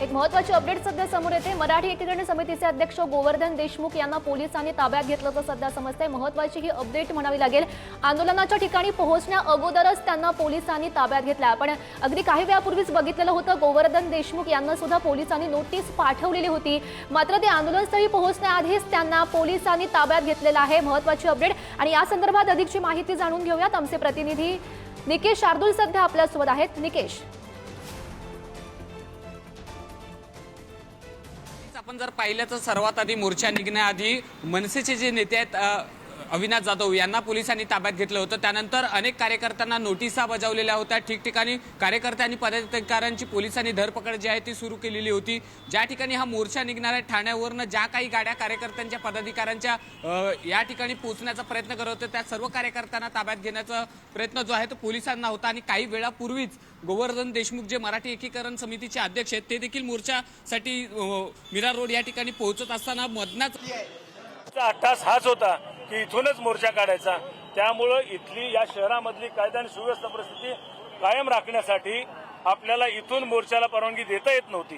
एक महत्त्वाची अपडेट सध्या समोर येते। मराठी एकीकरण समितीचे अध्यक्ष गोवर्धन देशमुख यांना पोलिसांनी ताब्यात घेतल्याचं सध्या समजतंय। महत्त्वाची ही अपडेट म्हणावी लागेल। आंदोलनाच्या ठिकाणी पोहोचण्या अगोदरच त्यांना पोलिसांनी ताब्यात घेतलं। आपण अगदी काही वेळापूर्वीच बघितलेलं होतं, गोवर्धन देशमुख यांना सुद्धा पोलिसांनी नोटीस पाठवलेली होती, मात्र ते आंदोलनस्थळी पोहोचण्याआधीच त्यांना पोलिसांनी ताब्यात घेतलेलं आहे। महत्त्वाची अपडेट आणि या संदर्भात अधिकची माहिती जाणून घेऊयात। आमचे प्रतिनिधी निकेश शार्दूल सध्या आपल्यासोबत आहेत। निकेश, आपण जर पाहिलं तर सर्वात आधी मोर्चा निघण्याआधी मनसेचे जे नेते आहेत अविनाश जाधव यांना पोलिसांनी ताब्यात घेतलं होतं। त्यानंतर अनेक कार्यकर्त्यांना नोटिसा बजावलेल्या होत्या। ठिकठिकाणी कार्यकर्ते आणि पदाधिकाऱ्यांची पोलिसांनी धरपकड जी आहे ती सुरू केलेली होती। ज्या ठिकाणी हा मोर्चा निघणार आहे ठाण्यावरनं ज्या काही गाड्या कार्यकर्त्यांच्या पदाधिकाऱ्यांच्या या ठिकाणी पोहोचण्याचा प्रयत्न करत होते, त्या सर्व कार्यकर्त्यांना ताब्यात घेण्याचा प्रयत्न जो आहे तो पोलिसांना होता। आणि काही वेळापूर्वीच गोवर्धन देशमुख जे मराठी एकीकरण समितीचे अध्यक्ष आहेत ते देखील मोर्चासाठी मीरा रोड या ठिकाणी पोहोचत असताना मधनाच अट्टास हाच होता की इथूनच मोर्चा काढायचा। त्यामुळे इथली या शहरामधली कायदा आणि सुव्यवस्था परिस्थिती कायम राखण्यासाठी आपल्याला इथून मोर्चाला परवानगी देता येत नव्हती।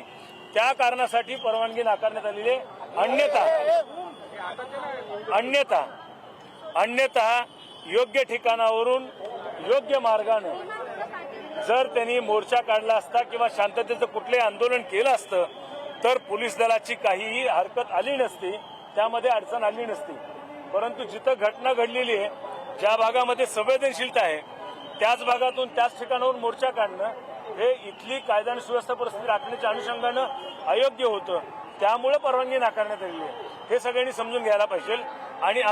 त्या कारणासाठी परवानगी नाकारण्यात आलेली। अन्यथा योग्य ठिकाणावरून योग्य मार्गाने जर त्यांनी मोर्चा काढला असता किंवा शांततेचं कुठलंही आंदोलन केलं असतं तर पोलीस दलाची काहीही हरकत आली नसती, त्यामध्ये अडचण आली नसती। परंतु जिथं घटना घडलेली आहे, ज्या भागामध्ये संवेदनशीलता आहे, त्याच भागातून त्याच ठिकाणावरून मोर्चा काढणं हे इथली कायदा आणि सुव्यवस्था परिस्थिती राखण्याच्या अनुषंगानं अयोग्य होतं। त्यामुळे परवानगी नाकारण्यात आलेली आहे, हे सगळ्यांनी समजून घ्यायला पाहिजे। आणि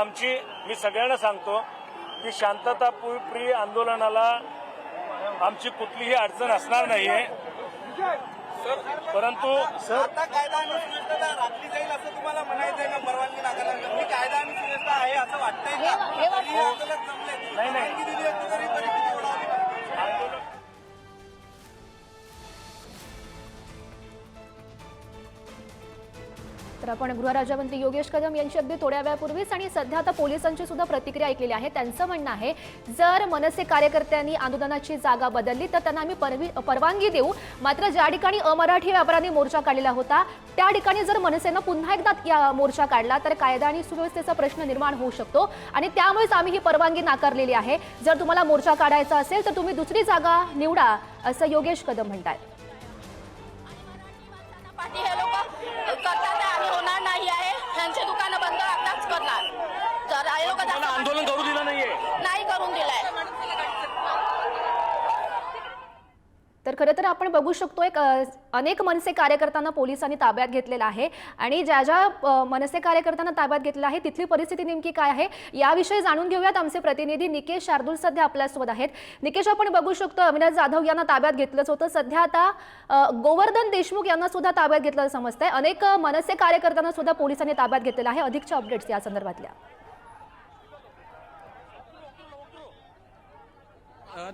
मी सगळ्यांना सांगतो की शांतताप्रिय आंदोलनाला आमची कुठलीही अडचण असणार नाहीये। परंतु आता कायदा आणि सुव्यवस्था राखली जाईल असं तुम्हाला म्हणायचंय ना? परवानगी नाकारल्यानंतर मी कायदा आणि सुव्यवस्था आहे असं वाटतंय का? नाही दिली असती तरी परिस्थिती ओढावली आंदोलन तर आपण गृहराज्यमंत्री योगेश कदम यांची अगदी थोड्या वेळापूर्वीच आणि सध्या आता पोलिसांची सुद्धा प्रतिक्रिया ऐकलेली आहे। त्यांचं म्हणणं आहे, जर मनसे कार्यकर्त्यांनी आंदोलनाची जागा बदलली तर त्यांना आम्ही परवानगी देऊ, मात्र ज्या ठिकाणी अमराठी व्यापाऱ्यांनी मोर्चा काढलेला होता त्या ठिकाणी जर मनसेनं पुन्हा एकदा मोर्चा काढला तर कायदा आणि सुव्यवस्थेचा प्रश्न निर्माण होऊ शकतो आणि त्यामुळेच आम्ही ही परवानगी नाकारलेली आहे। जर तुम्हाला मोर्चा काढायचा असेल तर तुम्ही दुसरी जागा निवडा, असं योगेश कदम म्हणतात। हे लोक करतात आणि होणार नाही आहे। त्यांचे दुकानं बंद आताच करणार। तर हे लोक आंदोलन करू दिलं नाही करून दिलंय। तर खरं तर आपण बघू शकतो अनेक मनसे कार्यकर्त्यांना पोलिसांनी ताब्यात घेतलेलं आहे आणि ज्या ज्या मनसे कार्यकर्त्यांना ताब्यात घेतलेलं आहे तिथली परिस्थिती नेमकी काय आहे याविषयी जाणून घेऊयात। आमचे प्रतिनिधी निकेश शार्दूल सध्या आपल्यासोबत आहेत। निकेश, आपण बघू शकतो अविनाश जाधव यांना ताब्यात घेतलंच होतं, सध्या आता गोवर्धन देशमुख यांना सुद्धा ताब्यात घेतलं समजतंय। अनेक मनसे कार्यकर्त्यांना सुद्धा पोलिसांनी ताब्यात घेतलेलं आहे। अधिकच्या अपडेट्स या संदर्भातल्या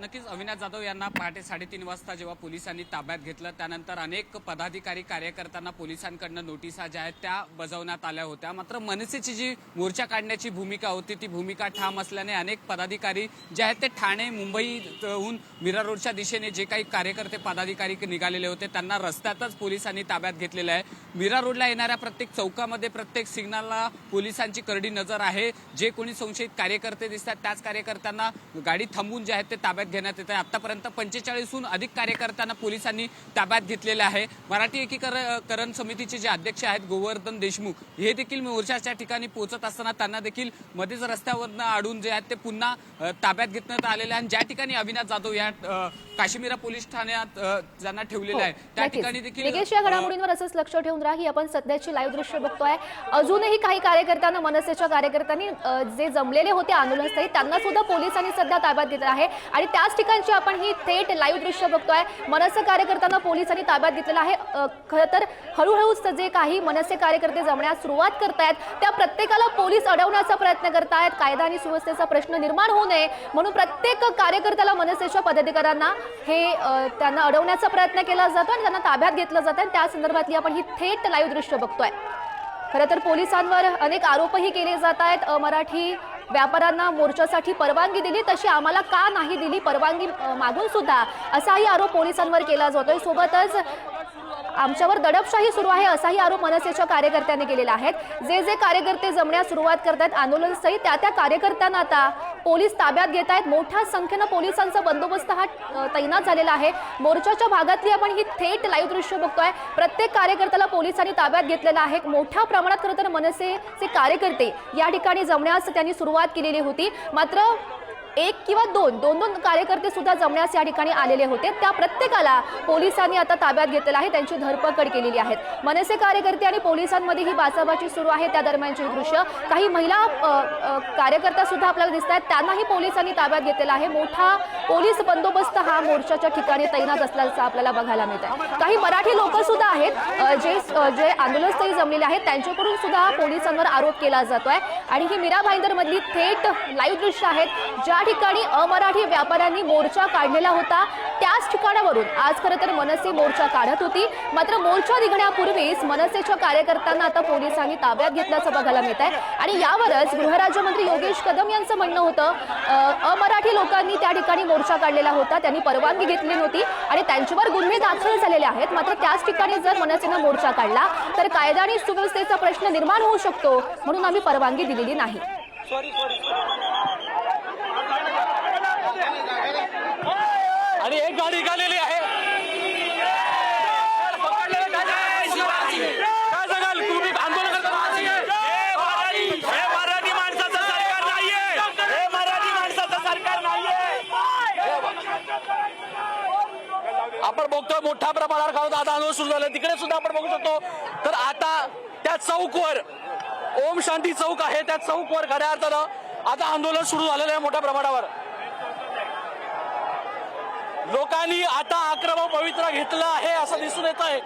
नक्कीच अविनाश जाधव यांना पहाटे 3:30 वाजता जेव्हा पोलिसांनी ताब्यात घेतलं त्यानंतर अनेक पदाधिकारी कार्यकर्त्यांना पोलिसांकडनं नोटिसा ज्या आहेत त्या बजावण्यात आल्या होत्या। मात्र मनसेची जी मोर्चा काढण्याची भूमिका होती ती भूमिका ठाम असल्याने अनेक पदाधिकारी जे आहेत ते ठाणे मुंबईहून मीरा रोडच्या दिशेने जे काही कार्यकर्ते पदाधिकारी निघालेले होते त्यांना रस्त्यातच पोलिसांनी ताब्यात घेतलेलं आहे। मीरा रोडला येणाऱ्या प्रत्येक चौकामध्ये प्रत्येक सिग्नलला पोलिसांची करडी नजर आहे। जे कोणी संशयित कार्यकर्ते दिसतात त्याच कार्यकर्त्यांना गाडी थांबवून जे आहेत ते ताब्यात घेण्यात येत आहे। आतापर्यंत 45हून अधिक कार्यकर्त्यांना पोलिसांनी ताब्यात घेतलेले आहे। मराठी एकीकरण समितीचे जे अध्यक्ष आहेत गोवर्धन देशमुख हे देखील मोर्चाच्या ठिकाणी पोहोचत असताना त्यांना देखील मध्येच रस्त्यावरनं अडून जे आहेत ते पुन्हा ताब्यात घेण्यात आलेले आहे। आणि ज्या ठिकाणी अविनाश जाधव या काश्मीरा पोलीस ठाण्यात ज्यांना ठेवलेलं आहे त्या ठिकाणी देखील या घडामोडींवर असंच लक्ष ठेवून राहा। आपण सध्याची लाईव्ह दृश्य बघतोय, अजूनही काही कार्यकर्त्यांना मनसेच्या कार्यकर्त्यांनी जे जमलेले होते आंदोलनस्थळी त्यांना सुद्धा पोलिसांनी सध्या ताब्यात घेतलं आहे आणि त्याच ठिकाणची आपण ही थेट लाईव्ह दृश्य बघतोय। मनसे कार्यकर्त्यांना पोलिसांनी ताब्यात घेतलेलं आहे। खरं तर हळूहळू जे काही मनसे कार्यकर्ते जमण्यास सुरुवात करतायत त्या प्रत्येकाला पोलीस अडवण्याचा प्रयत्न करतायत। कायदा आणि सुव्यवस्थेचा प्रश्न निर्माण होऊ नये म्हणून प्रत्येक कार्यकर्त्याला मनसेच्या पदाधिकाऱ्यांना त्यांना अडवण्याचा प्रयत्न केला जातो आणि त्यांना ताब्यात घेतलं जातं आणि त्या संदर्भातली आपण ही थेट लाईव्ह दृश्य बघतोय। खरं तर पोलिसांवर अनेक आरोपही केले जात आहेत। मराठी व्यापाऱ्यांना मोर्चासाठी परवानगी दिली तशी आम्हाला का नाही दिली परवानगी मागून सुद्धा असाही आरोप पोलिसांवर केला जातोय। सोबतच आमच्यावर दडपशाही सुरू आहे असाही आरोप मनसेच्या कार्यकर्त्यांनी केलेला आहे। जे कार्यकर्ते जमण्यास सुरुवात करतात आंदोलनस्थळी त्या कार्यकर्त्यांना आता पोलीस ताब्यात घेत आहेत। मोठ्या संख्येनं पोलिसांचा बंदोबस्त हा तैनात झालेला आहे। मोर्चाच्या भागातली आपण ही थेट लाईव्ह दृश्य बघतोय। प्रत्येक कार्यकर्त्याला पोलिसांनी ताब्यात घेतलेलं आहे। मोठ्या प्रमाणात खरं तर मनसेचे कार्यकर्ते या ठिकाणी जमण्यास त्यांनी सुरुवात केलेली होती, मात्र एक किंवा दोन कार्यकर्ते सुद्धा जमण्यास या ठिकाणी आलेले होते। त्या प्रत्येकाला पोलिसांनी आता ताब्यात घेतलेलं आहे, त्यांची धरपकड केलेली आहे। मनसे कार्यकर्ते आणि पोलिसांमध्ये ही बाचाबाची सुरू आहे, त्या दरम्यानचे दृश्य। काही महिला कार्यकर्त्या सुद्धा आपल्याला दिसत आहेत, त्यांनाही पोलिसांनी ताब्यात घेतलेला आहे। मोठा पोलीस बंदोबस्त हा मोर्चाच्या ठिकाणी तैनात असल्याचं आपल्याला बघायला मिळत आहे। काही मराठी लोक सुद्धा आहेत जे आंदोलनस्थळी जमलेले आहेत, त्यांच्याकडून सुद्धा पोलिसांवर आरोप केला जातोय। आणि ही मीरा भाईंदर मधली थेट लाईव्ह दृश्य आहेत, ज्या ठिकाणी अमराठी व्यापाऱ्यांनी मोर्चा काढलेला होता त्याच ठिकाणावरून आज खरं तर मनसे मोर्चा काढत होती। मात्र मोर्चा निघण्यापूर्वीच मनसेच्या कार्यकर्त्यांना आता पोलिसांनी ताब्यात घेतल्याचं बघायला मिळत आहे। आणि यावरच गृहराज्यमंत्री योगेश कदम यांचं म्हणणं होतं अमराठी लोकांनी त्या ठिकाणी मोर्चा काढलेला होता, त्यांनी परवानगी घेतली नव्हती आणि त्यांच्यावर गुन्हे दाखल झालेले आहेत। मात्र त्याच ठिकाणी जर मनसेनं मोर्चा काढला तर कायदा आणि सुव्यवस्थेचा प्रश्न निर्माण होऊ शकतो, म्हणून आम्ही परवानगी दिलेली नाही। आणि एक गाडी निघालेली आहे। काय सांगाल तुम्ही आंदोलन करताना? हे मराठी माणसाचं सरकार नाहीये, हे मराठी माणसाचं सरकार नाहीये। आपण बघतोय मोठ्या प्रमाणावर आता आंदोलन सुरू झालं, तिकडे सुद्धा आपण बघू शकतो। तर आता त्या चौकवर ओम शांती चौक आहे, त्या चौकवर खऱ्या अर्थानं आता आंदोलन सुरू झालेलं आहे मोठ्या प्रमाणावर। लोकांनी आता आक्रमक पवित्रा घेतला आहे असं दिसून येत आहे।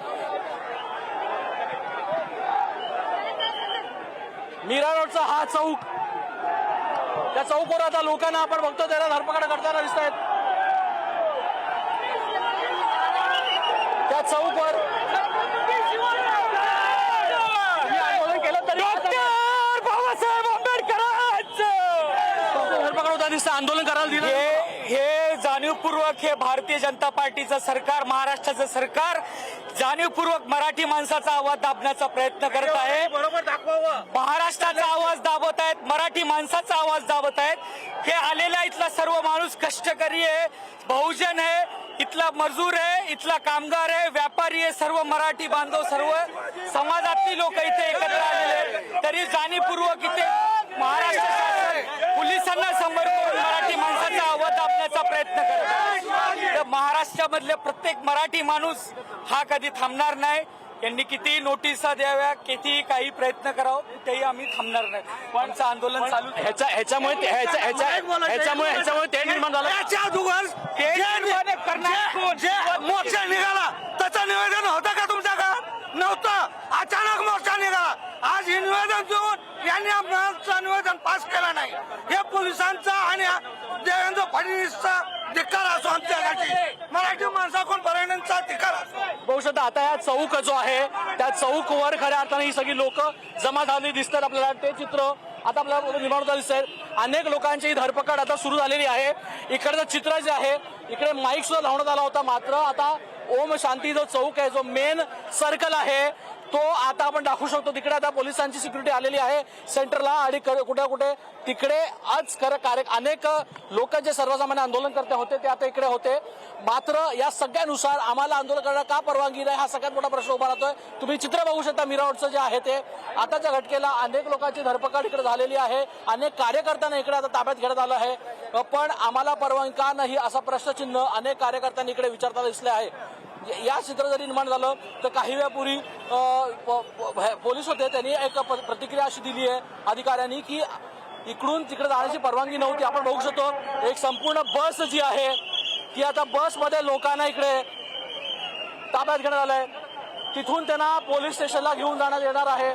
मीरा रोडचा हा चौक, त्या चौकवर आता लोकांना आपण बघतो त्याला धरपकड करताना दिसत आहेत। त्या चौकवर आंदोलन केलं तरी बाबासाहेब आंबेडकरांचं धरपकड होताना दिसतं, आंदोलन करायला दिलं। हे जाणीवपूर्वक हे भारतीय जनता पार्टीचं सरकार, महाराष्ट्राचं सरकार जाणीवपूर्वक मराठी माणसाचा आवाज दाबण्याचा प्रयत्न करत आहे। बरोबर दाखवावं। महाराष्ट्राचा आवाज दाबत आहेत, मराठी माणसाचा आवाज दाबत आहेत। हे आलेला इथला सर्व माणूस कष्टकरी आहे, बहुजन आहे, इथला मजूर आहे, इथला कामगार आहे, व्यापारी आहे, सर्व मराठी बांधव, सर्व समाजातली लोक इथे एकत्र आलेले आहेत। तरी जाणीवपूर्वक इथे महाराष्ट्र शासन पोलिसांना समोर करून मराठी माणसाचा आवाज दाबण्याचा प्रयत्न करत आहे। तर महाराष्ट्रामधले प्रत्येक मराठी माणूस हा कधी थांबणार नाही। यांनी किती नोटिसा द्याव्या, किती काही प्रयत्न करावं, कुठेही आम्ही थांबणार नाही। पण आमचं आंदोलन चालू ह्याच्यामुळे ते निर्माण झालं। मोर्चा निघाला त्याचं निवेदन होतं का तुमच्या गावात? नव्हतं, अचानक मोर्चा निघाला। आज हे निवेदन देऊन यांनी आमचं निवेदन पास केलं नाही। हे पोलिसांचा आणि देवेंद्र फडणवीसचा धिक्कार असो, आमच्यासाठी मराठी माणसाकडून पर्यटनचा धिक्कार असो। बघू शकता आता या चौक जो आहे त्या चौकवर खऱ्या अर्थाने ही सगळी लोक जमा झालेली दिसतात। आपल्याला ते चित्र आता आपल्याला निर्माण होताना दिसत आहे। अनेक लोकांची धरपकड आता सुरू झालेली आहे। इकडचं चित्र जे आहे, इकडे माईक सुद्धा लावण्यात आला होता, मात्र आता ओम शांती जो चौक आहे, जो मेन सर्कल आहे, तो आता आपण दाखवू शकतो। तिकडे आता पोलिसांची सिक्युरिटी आलेली आहे सेंटरला आणि कुठे कुठे तिकडे आज अनेक लोक जे सर्वसामान्य आंदोलनकर्ते होते ते आता इकडे होते। मात्र या सगळ्यानुसार आम्हाला आंदोलन करण्याला का परवानगी नाही, हा सगळ्यात मोठा प्रश्न उभा राहतोय। तुम्ही चित्र बघू शकता मीरा रोडचं जे आहे ते आताच्या घटनेला अनेक लोकांची धरपकड इकडे झालेली आहे, अनेक कार्यकर्त्यांना इकडे आता ताब्यात घेण्यात आलं आहे। पण आम्हाला परवानगी का नाही असा प्रश्नचिन्ह अनेक कार्यकर्त्यांनी इकडे विचारताना दिसले आहे। या चित्र जरी निर्माण झालं तर काही वेळापूर्वी पोलीस होते, त्यांनी एक प्रतिक्रिया अशी दिली आहे अधिकाऱ्यांनी की इकडून तिकडे जाण्याची परवानगी नव्हती। आपण बघू शकतो एक संपूर्ण बस जी आहे ती आता बसमध्ये लोकांना इकडे ताब्यात घेण्यात आलंय, तिथून त्यांना पोलीस स्टेशनला घेऊन जाण्यात येणार आहे।